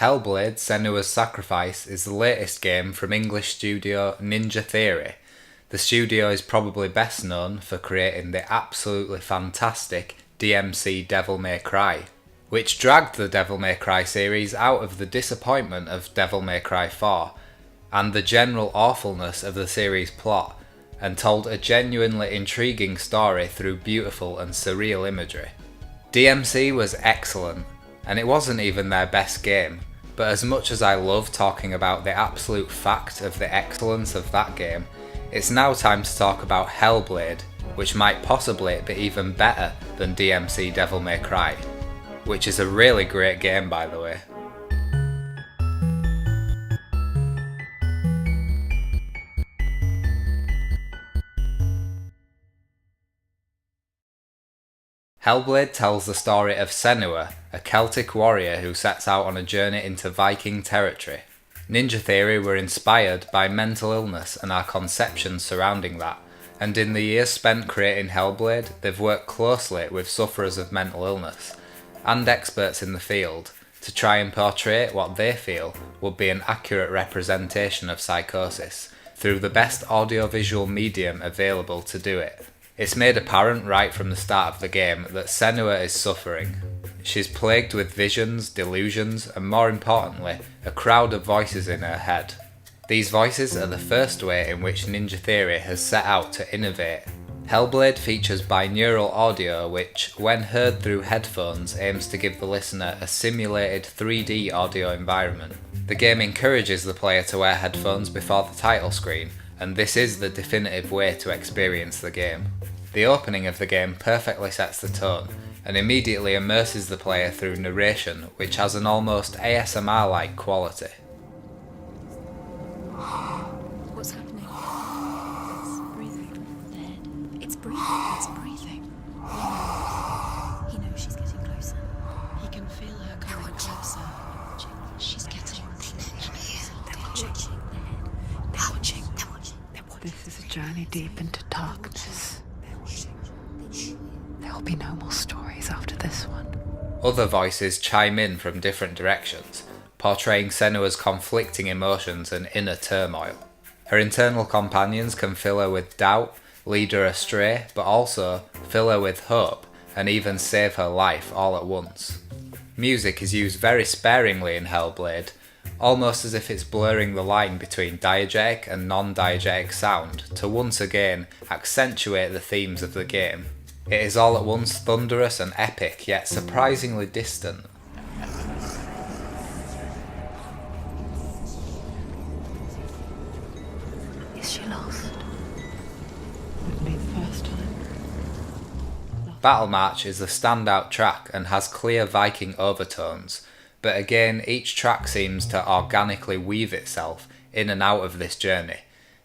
Hellblade: Senua's Sacrifice is the latest game from English studio Ninja Theory. The studio is probably best known for creating the absolutely fantastic DMC Devil May Cry, which dragged the Devil May Cry series out of the disappointment of Devil May Cry 4 and the general awfulness of the series' plot, and told a genuinely intriguing story through beautiful and surreal imagery. DMC was excellent, and it wasn't even their best game, but as much as I love talking about the absolute fact of the excellence of that game, it's now time to talk about Hellblade, which might possibly be even better than DMC Devil May Cry, which is a really great game by the way. Hellblade tells the story of Senua, a Celtic warrior who sets out on a journey into Viking territory. Ninja Theory were inspired by mental illness and our conceptions surrounding that, and in the years spent creating Hellblade, they've worked closely with sufferers of mental illness and experts in the field to try and portray what they feel would be an accurate representation of psychosis through the best audiovisual medium available to do it. It's made apparent right from the start of the game that Senua is suffering. She's plagued with visions, delusions, and more importantly, a crowd of voices in her head. These voices are the first way in which Ninja Theory has set out to innovate. Hellblade features binaural audio which, when heard through headphones, aims to give the listener a simulated 3D audio environment. The game encourages the player to wear headphones before the title screen, and this is the definitive way to experience the game. The opening of the game perfectly sets the tone, and immediately immerses the player through narration which has an almost ASMR-like quality. What's happening? It's breathing. It's breathing. It's breathing. He knows she's getting closer. He can feel her coming closer. She's getting closer. They're watching. They're watching. They're watching. They're watching. This is a journey deep into darkness. There will be no more stories after this one. Other voices chime in from different directions, portraying Senua's conflicting emotions and inner turmoil. Her internal companions can fill her with doubt, lead her astray, but also fill her with hope and even save her life all at once. Music is used very sparingly in Hellblade, almost as if it's blurring the line between diegetic and non-diegetic sound to once again accentuate the themes of the game. It is all at once thunderous and epic, yet surprisingly distant. Is she lost? Wouldn't be the first time. Battle March is the standout track and has clear Viking overtones, but again each track seems to organically weave itself in and out of this journey,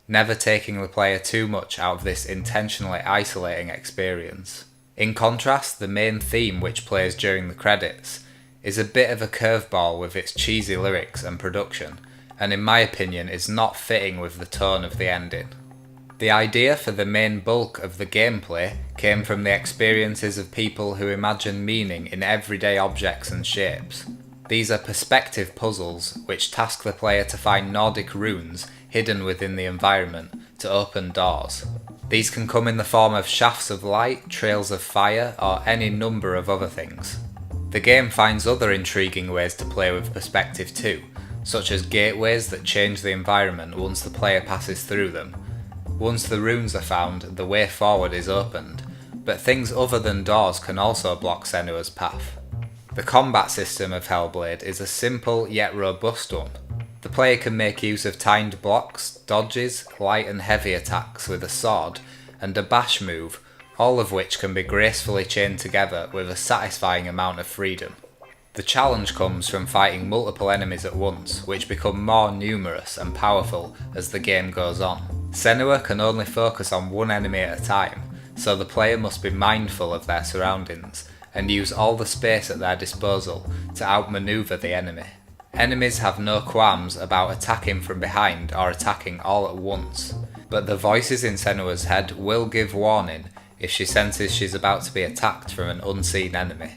never taking the player too much out of this intentionally isolating experience. In contrast, the main theme which plays during the credits is a bit of a curveball with its cheesy lyrics and production, and in my opinion is not fitting with the tone of the ending. The idea for the main bulk of the gameplay came from the experiences of people who imagine meaning in everyday objects and shapes. These are perspective puzzles which task the player to find Nordic runes hidden within the environment to open doors. These can come in the form of shafts of light, trails of fire, or any number of other things. The game finds other intriguing ways to play with perspective too, such as gateways that change the environment once the player passes through them. Once the runes are found, the way forward is opened, but things other than doors can also block Senua's path. The combat system of Hellblade is a simple yet robust one. The player can make use of timed blocks, dodges, light and heavy attacks with a sword, and a bash move, all of which can be gracefully chained together with a satisfying amount of freedom. The challenge comes from fighting multiple enemies at once, which become more numerous and powerful as the game goes on. Senua can only focus on one enemy at a time, so the player must be mindful of their surroundings and use all the space at their disposal to outmaneuver the enemy. Enemies have no qualms about attacking from behind or attacking all at once, but the voices in Senua's head will give warning if she senses she's about to be attacked from an unseen enemy.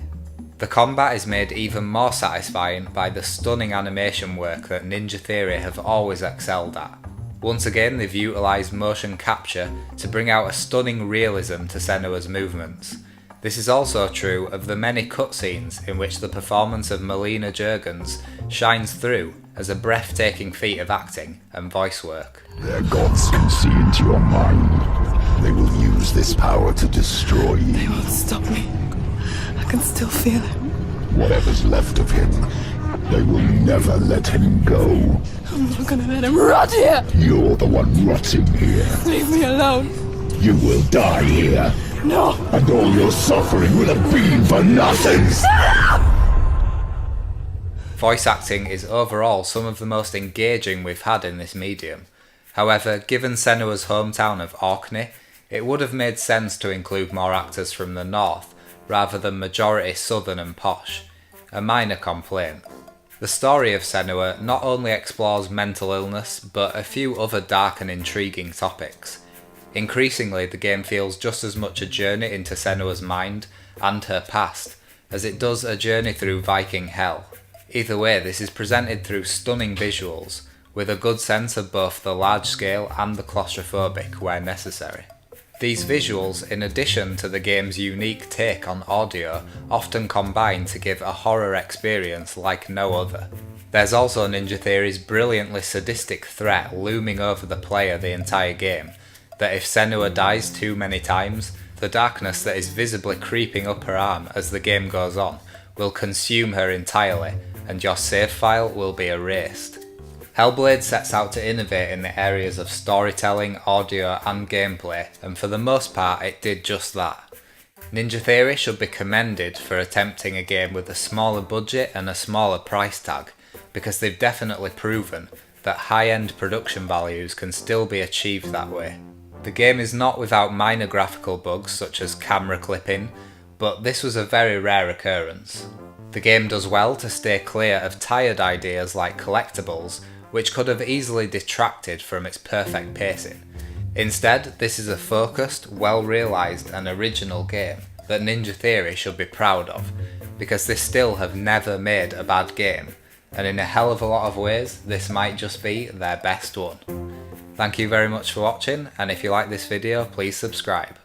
The combat is made even more satisfying by the stunning animation work that Ninja Theory have always excelled at. Once again, they've utilised motion capture to bring out a stunning realism to SENUA'S movements. This is also true of the many cutscenes in which the performance of Melina Juergens shines through as a breathtaking feat of acting and voice work. Their gods can see into your mind. They will use this power to destroy you. They won't stop me. I can still feel it. Whatever's left of him, they will never let him go. I'm not gonna let him rot here. You're the one rotting here. Leave me alone. You will die here. No. And all your suffering will have been for nothing. Voice acting is overall some of the most engaging we've had in this medium. However, given SENUA'S hometown of Orkney, it would have made sense to include more actors from the north, rather than majority southern and posh. A minor complaint. The story of SENUA not only explores mental illness, but a few other dark and intriguing topics. Increasingly, the game feels just as much a journey into SENUA'S mind and her past, as it does a journey through Viking hell. Either way, this is presented through stunning visuals, with a good sense of both the large scale and the claustrophobic where necessary. These visuals, in addition to the game's unique take on audio, often combine to give a horror experience like no other. There's also Ninja Theory's brilliantly sadistic threat looming over the player the entire game, that if SENUA dies too many times, the darkness that is visibly creeping up her arm as the game goes on will consume her entirely, and your save file will be erased. Hellblade sets out to innovate in the areas of storytelling, audio and gameplay, and for the most part it did just that. Ninja Theory should be commended for attempting a game with a smaller budget and a smaller price tag, because they've definitely proven that high-end production values can still be achieved that way. The game is not without minor graphical bugs such as camera clipping, but this was a very rare occurrence. The game does well to stay clear of tired ideas like collectibles, which could have easily detracted from its perfect pacing. Instead, this is a focused, well-realised and original game that Ninja Theory should be proud of, because they still have never made a bad game, and in a hell of a lot of ways, this might just be their best one. Thank you very much for watching, and if you like this video, please subscribe.